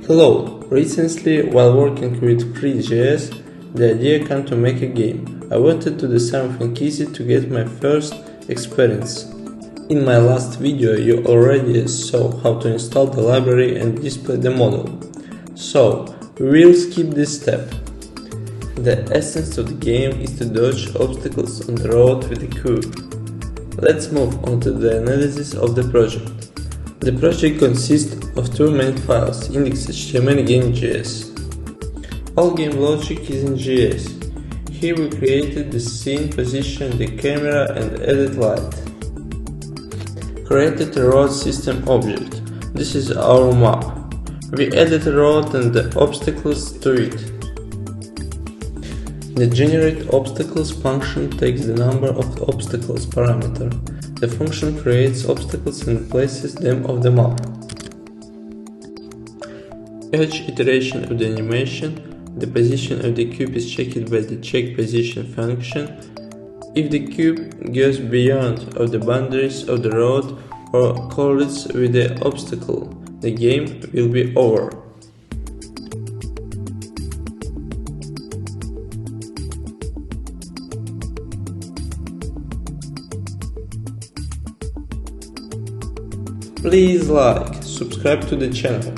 Hello! Recently, while working with three.js, the idea came to make a game. I wanted to do something easy to get my first experience. In my last video, you already saw how to install the library and display the model. So, we will skip this step. The essence of the game is to dodge obstacles on the road with a cube. Let's move on to the analysis of the project. The project consists of two main files, index.html and game.js. All game logic is in JS. Here we created the scene, position the camera and added light. Created a road system object. This is our map. We added a road and the obstacles to it. The generate obstacles function takes the number of obstacles parameter. The function creates obstacles and places them on the map. Each iteration of the animation, the position of the cube is checked by the checkPosition function. If the cube goes beyond of the boundaries of the road or collides with the obstacle, the game will be over. Please like, subscribe to the channel.